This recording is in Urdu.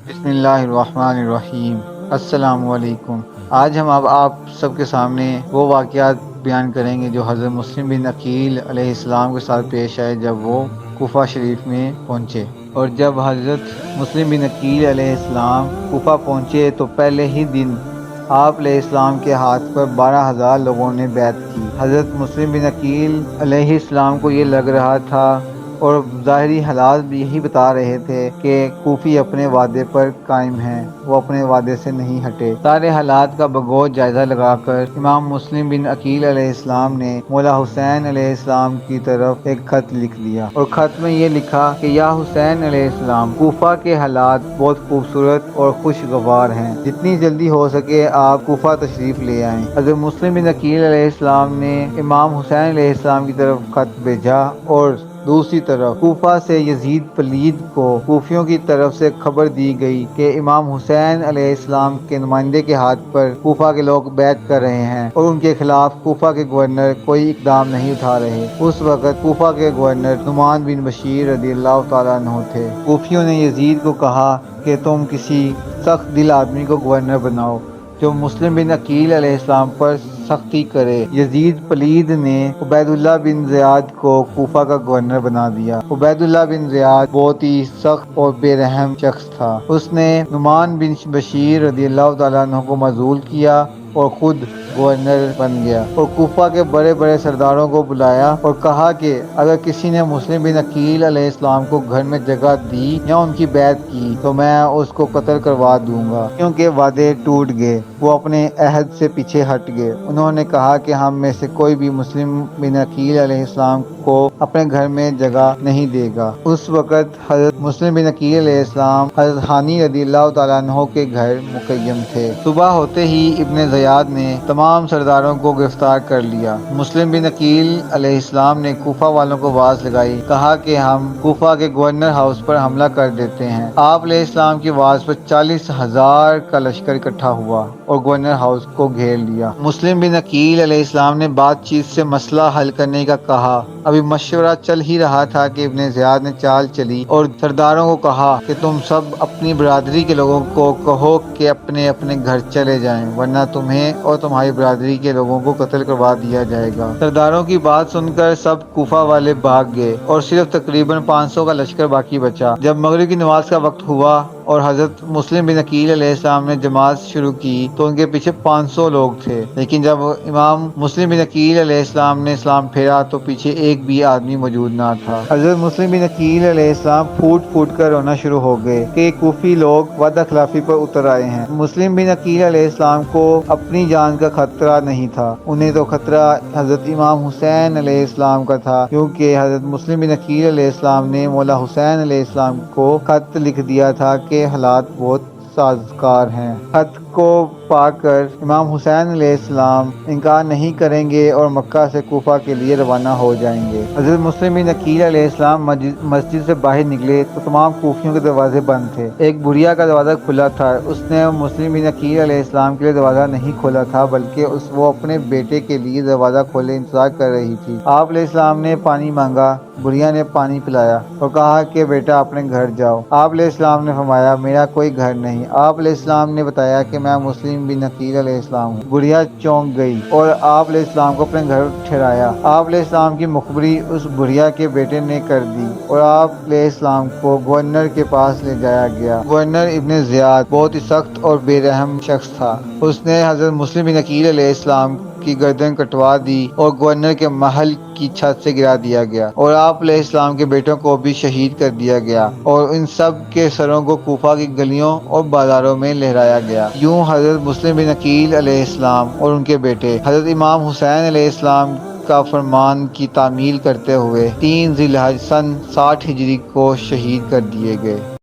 بسم اللہ الرحمن الرحیم۔ السلام علیکم۔ آج ہم اب آپ سب کے سامنے وہ واقعات بیان کریں گے جو حضرت مسلم بن عقیل علیہ السلام کے ساتھ پیش آئے جب وہ کوفہ شریف میں پہنچے۔ اور جب حضرت مسلم بن عقیل علیہ السلام کوفہ پہنچے تو پہلے ہی دن آپ علیہ السلام کے ہاتھ پر 12,000 لوگوں نے بیعت کی۔ حضرت مسلم بن عقیل علیہ السلام کو یہ لگ رہا تھا اور ظاہری حالات بھی یہی بتا رہے تھے کہ کوفی اپنے وعدے پر قائم ہیں، وہ اپنے وعدے سے نہیں ہٹے۔ سارے حالات کا بغور جائزہ لگا کر امام مسلم بن عقیل علیہ السلام نے مولا حسین علیہ السلام کی طرف ایک خط لکھ دیا اور خط میں یہ لکھا کہ یا حسین علیہ السلام، کوفہ کے حالات بہت خوبصورت اور خوشگوار ہیں، جتنی جلدی ہو سکے آپ کوفہ تشریف لے آئیں۔ حضرت مسلم بن عقیل علیہ السلام نے امام حسین علیہ السلام کی طرف خط بھیجا اور دوسری طرف کوفہ سے یزید پلید کو کوفیوں کی طرف سے خبر دی گئی کہ امام حسین علیہ السلام کے نمائندے کے ہاتھ پر کوفہ کے لوگ بیعت کر رہے ہیں اور ان کے خلاف کوفہ کے گورنر کوئی اقدام نہیں اٹھا رہے۔ اس وقت کوفہ کے گورنر نعمان بن بشیر رضی اللہ تعالیٰ عنہ تھے۔ کوفیوں نے یزید کو کہا کہ تم کسی سخت دل آدمی کو گورنر بناؤ جو مسلم بن عقیل علیہ السلام پر سختی کرے۔ یزید پلید نے عبید اللہ بن زیاد کو کوفہ کا گورنر بنا دیا۔ عبید اللہ بن زیاد بہت ہی سخت اور بے رحم شخص تھا۔ اس نے نعمان بن بشیر رضی اللہ تعالیٰ عنہ کو معزول کیا اور خود گورنر بن گیا اور کوفہ کے بڑے بڑے سرداروں کو بلایا اور کہا کہ اگر کسی نے مسلم بن عقیل علیہ السلام کو گھر میں جگہ دی یا ان کی بیعت کی تو میں اس کو قتل کروا دوں گا، کیونکہ وعدے ٹوٹ گئے، وہ اپنے عہد سے پیچھے ہٹ گئے۔ انہوں نے کہا کہ ہم میں سے کوئی بھی مسلم بن عقیل علیہ السلام کو اپنے گھر میں جگہ نہیں دے گا۔ اس وقت حضرت مسلم بن عقیل علیہ السلام حضرت ہانی رضی اللہ تعالیٰ عنہ کے گھر مقیم تھے۔ صبح ہوتے ہی ابن زیاد نے تمام سرداروں کو گرفتار کر لیا۔ مسلم بن عقیل علیہ السلام نے کوفہ والوں کو آواز لگائی، کہا کہ ہم کوفہ کے گورنر ہاؤس پر حملہ کر دیتے ہیں۔ آپ علیہ السلام کی آواز پر 40,000 کا لشکر اکٹھا ہوا اور گورنر ہاؤس کو گھیر لیا۔ مسلم بن عقیل علیہ السلام نے بات چیت سے مسئلہ حل کرنے کا کہا۔ ابھی مشورہ چل ہی رہا تھا کہ ابن زیاد نے چال چلی اور سرداروں کو کہا کہ تم سب اپنی برادری کے لوگوں کو کہو کہ اپنے اپنے گھر چلے جائیں، ورنہ تمہیں اور تمہاری برادری کے لوگوں کو قتل کروا دیا جائے گا۔ سرداروں کی بات سن کر سب کوفہ والے بھاگ گئے اور صرف تقریباً 500 کا لشکر باقی بچا۔ جب مغرب کی نماز کا وقت ہوا اور حضرت مسلم بن عقیل علیہ السلام نے جماعت شروع کی تو ان کے پیچھے 500 لوگ تھے، لیکن جب امام مسلم بن عقیل علیہ السلام نے اسلام پھیرا تو پیچھے ایک بھی آدمی موجود نہ تھا۔ حضرت مسلم بن عقیل علیہ السلام پھوٹ پھوٹ کر رونا شروع ہو گئے کہ کوفی لوگ وعدہ خلافی پر اتر آئے ہیں۔ مسلم بن عقیل علیہ السلام کو اپنی جان کا خطرہ نہیں تھا، انہیں تو خطرہ حضرت امام حسین علیہ السلام کا تھا، کیونکہ حضرت مسلم بن عقیل علیہ السلام نے مولا حسین علیہ السلام کو خط لکھ دیا تھا کہ حالات بہت سازگار ہیں۔ خط کو پا کر امام حسین علیہ السلام انکار نہیں کریں گے اور مکہ سے کوفہ کے لیے روانہ ہو جائیں گے۔ حضرت مسلم بن عقیل علیہ السلام مسجد سے باہر نکلے تو تمام کوفیوں کے دروازے بند تھے۔ ایک بڑھیا کا دروازہ کھلا تھا، اس نے مسلم بن عقیل علیہ السلام کے لیے دروازہ نہیں کھولا تھا بلکہ وہ اپنے بیٹے کے لیے دروازہ کھولے انتظار کر رہی تھی۔ آپ علیہ السلام نے پانی مانگا، بڑھیا نے پانی پلایا اور کہا کہ بیٹا اپنے گھر جاؤ۔ آپ علیہ السلام نے فرمایا میرا کوئی گھر نہیں۔ آپ علیہ السلام نے بتایا کہ میں مسلم بن عقیل علیہ السلام ہوں۔ بڑھیا چونک گئی اور آپ علیہ السلام کو اپنے گھر ٹھہرایا۔ آپ علیہ السلام کی مخبری اس بڑھیا کے بیٹے نے کر دی اور آپ علیہ السلام کو گورنر کے پاس لے جایا گیا۔ گورنر ابن زیاد بہت ہی سخت اور بے رحم شخص تھا، اس نے حضرت مسلم بن عقیل علیہ السلام کی گردن کٹوا دی اور گورنر کے محل کی چھت سے گرا دیا گیا اور آپ علیہ السلام کے بیٹوں کو بھی شہید کر دیا گیا اور ان سب کے سروں کو کوفہ کی گلیوں اور بازاروں میں لہرایا گیا۔ یوں حضرت مسلم بن عقیل علیہ السلام اور ان کے بیٹے حضرت امام حسین علیہ السلام کا فرمان کی تعمیل کرتے ہوئے 3 ذی الحجہ سن 60 ہجری کو شہید کر دیے گئے۔